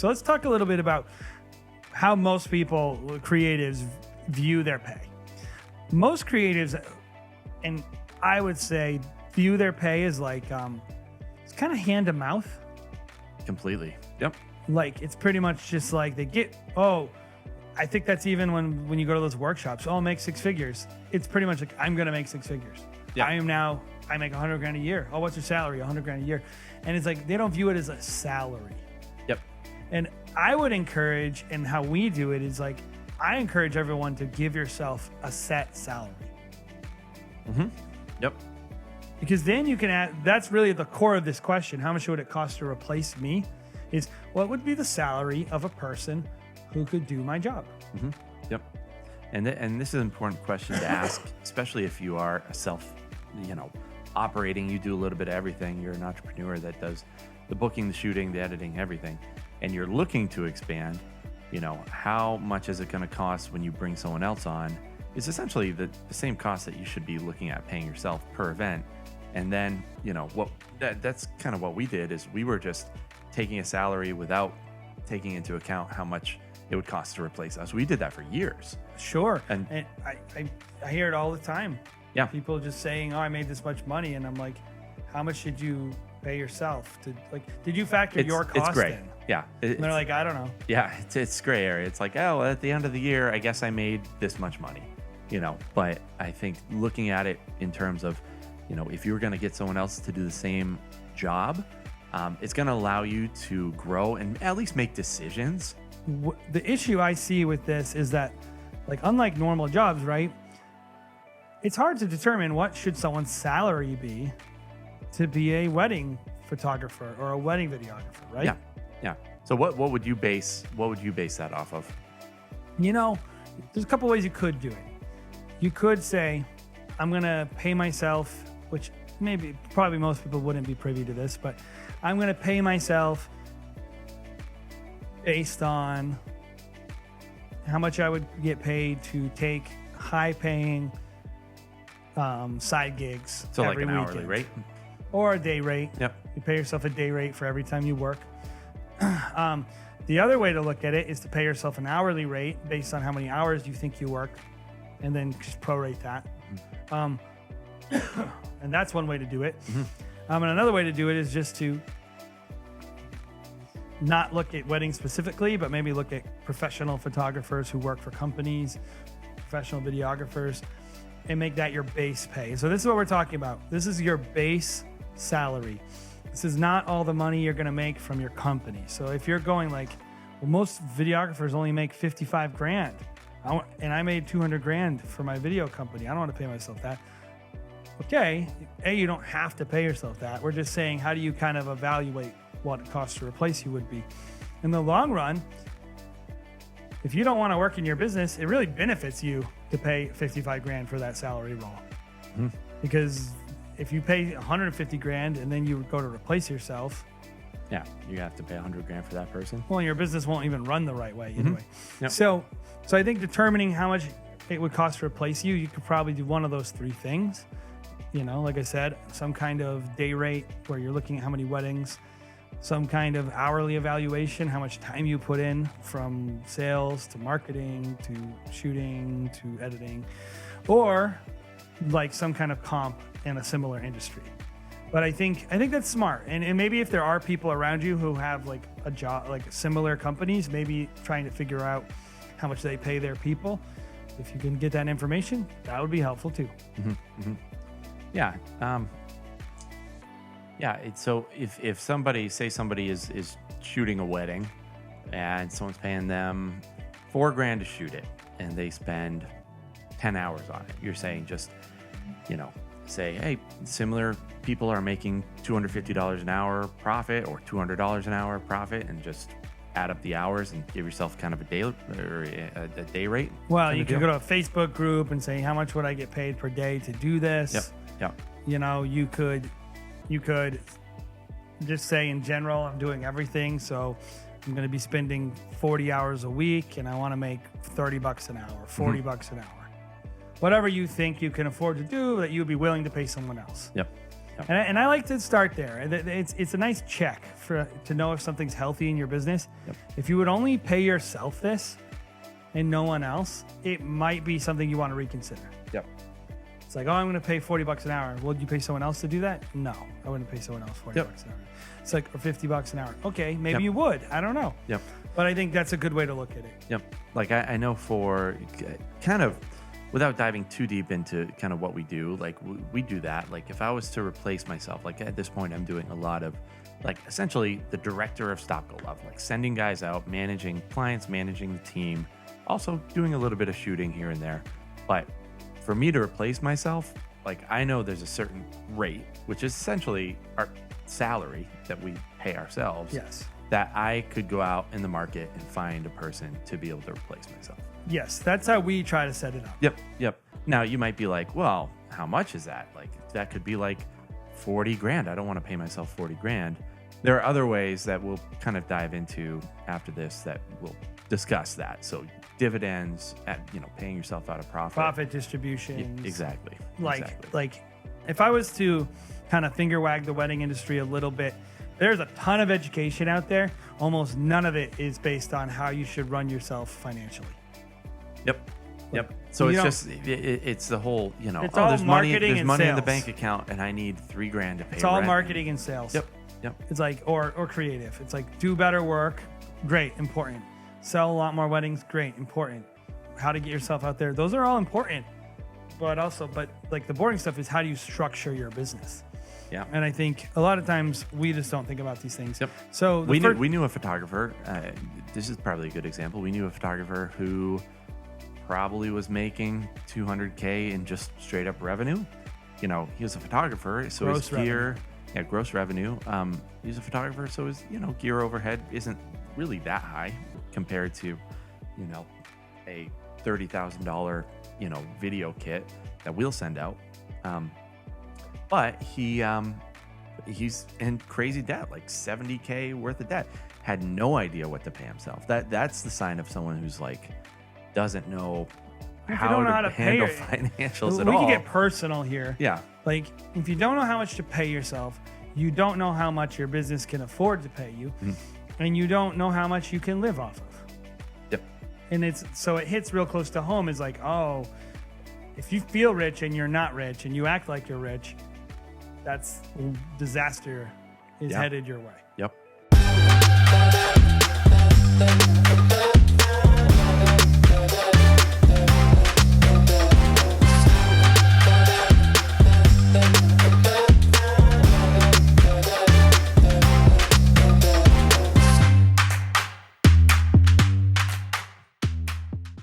So let's talk a little bit about how most people, creatives, view their pay. Most creatives, and I would say, view their pay as like, it's kind of hand to mouth. Completely. Yep. Like, it's pretty much just like they get, I think that's even when you go to those workshops, I'll make 6 figures. It's pretty much like, I'm going to make 6 figures. Yeah. I make $100,000 a year. Oh, what's your salary? $100,000 a year. And it's like, they don't view it as a salary. Yep. And I would encourage, and how we do it is like, I encourage everyone to give yourself a set salary. Mm-hmm. Yep. Because then you can add, that's really the core of this question. How much would it cost to replace me? Is what would be the salary of a person who could do my job? Mm-hmm. Yep. And this is an important question to ask, especially if you are a operating, you do a little bit of everything. You're an entrepreneur that does the booking, the shooting, the editing, everything. And you're looking to expand, how much is it going to cost when you bring someone else on? Is essentially the same cost that you should be looking at paying yourself per event. And then, that's kind of what we did is we were just taking a salary without taking into account how much it would cost to replace us. We did that for years. Sure. And I hear it all the time. Yeah. People just saying, I made this much money. And I'm like, how much did you pay yourself? Did you factor your cost it's gray. in? Yeah. And they're like, I don't know. Yeah. It's gray area. It's like, at the end of the year, I guess I made this much money, but I think looking at it in terms of, if you were going to get someone else to do the same job, it's going to allow you to grow and at least make decisions. The issue I see with this is that, like, unlike normal jobs, right? It's hard to determine what should someone's salary be to be a wedding photographer or a wedding videographer, right? Yeah. Yeah. So what would you base that off of? There's a couple ways you could do it. You could say, I'm going to pay myself, which probably most people wouldn't be privy to this, but I'm going to pay myself based on how much I would get paid to take high-paying side gigs. So every like an weekend. hourly rate? Or a day rate. Yep. You pay yourself a day rate for every time you work. The other way to look at it is to pay yourself an hourly rate based on how many hours you think you work, and then just prorate that. And that's one way to do it. Mm-hmm. And another way to do it is just to not look at weddings specifically, but maybe look at professional photographers who work for companies, professional videographers, and make that your base pay. So this is what we're talking about. This is your base salary. This is not all the money you're going to make from your company. So if you're going like, well, most videographers only make $55,000, and I made $200,000 for my video company. I don't want to pay myself that. Okay, you don't have to pay yourself that. We're just saying, how do you kind of evaluate what it costs to replace you would be? In the long run, if you don't want to work in your business, it really benefits you to pay $55,000 for that salary role. Mm-hmm. Because if you pay $150,000 and then you go to replace yourself, yeah, you have to pay $100,000 for that person. Well, your business won't even run the right way anyway. Yep. So I think determining how much it would cost to replace you, you could probably do one of those 3 things. Like I said, some kind of day rate where you're looking at how many weddings, some kind of hourly evaluation, how much time you put in from sales to marketing to shooting to editing, or like some kind of comp in a similar industry. But I think that's smart. And maybe if there are people around you who have like a job, like similar companies, maybe trying to figure out how much they pay their people. If you can get that information, that would be helpful too. Mm-hmm. Mm-hmm. Yeah. So if somebody is shooting a wedding and someone's paying them $4,000 to shoot it and they spend 10 hours on it, you're saying just, say, hey, similar people are making $250 an hour profit or $200 an hour profit, and just add up the hours and give yourself kind of a day rate. Well, you could go to a Facebook group and say, how much would I get paid per day to do this? Yep. You could just say, in general, I'm doing everything, so I'm going to be spending 40 hours a week and I want to make $30 an hour, $40 an hour. Whatever you think you can afford to do that you would be willing to pay someone else. Yep. Yep. And I like to start there. It's a nice check to know if something's healthy in your business. Yep. If you would only pay yourself this and no one else, it might be something you want to reconsider. Yep. It's like, oh, I'm going to pay $40 an hour. Would you pay someone else to do that? No, I wouldn't pay someone else $40 Yep. an hour. It's like, or $50 an hour. Okay, maybe Yep. you would. I don't know. Yep. But I think that's a good way to look at it. Yep. Like I know for kind of, without diving too deep into kind of what we do, like we do that. Like if I was to replace myself, like at this point, I'm doing a lot of like essentially the director of Stop Go Love, like sending guys out, managing clients, managing the team, also doing a little bit of shooting here and there. But for me to replace myself, like I know there's a certain rate, which is essentially our salary that we pay ourselves. Yes. That I could go out in the market and find a person to be able to replace myself. Yes, that's how we try to set it up. Yep. Now you might be like, well, how much is that? Like that could be like 40 grand. I don't want to pay myself 40 grand. There are other ways that we'll kind of dive into after this that we'll discuss that. So dividends, paying yourself out of Profit distributions. Exactly. Like if I was to kind of finger wag the wedding industry a little bit, there's a ton of education out there. Almost none of it is based on how you should run yourself financially. Yep. So it's the whole, It's all there's money marketing and in the sales. bank account and I need $3 grand to pay It's all rent. marketing and sales. Yep. It's like, or creative. It's like, do better work. Great. Important. Sell a lot more weddings. Great. Important. How to get yourself out there. Those are all important. But like the boring stuff is how do you structure your business? Yeah. And I think a lot of times we just don't think about these things. Yep. So we knew a photographer. This is probably a good example. We knew a photographer who probably was making $200K in just straight up revenue. He was a photographer, so Gross his gear, gross revenue. He's a photographer, so his gear overhead isn't really that high compared to a $30,000 video kit that we'll send out. But he's in crazy debt, like $70K worth of debt. Had no idea what to pay himself. That's the sign of someone who's like doesn't know how to handle financials at all. We can get personal here. Yeah. Like if you don't know how much to pay yourself, you don't know how much your business can afford to pay you, and you don't know how much you can live off of. Yep. And it hits real close to home. Is like, oh, if you feel rich and you're not rich and you act like you're rich, that's disaster is headed your way. Yep.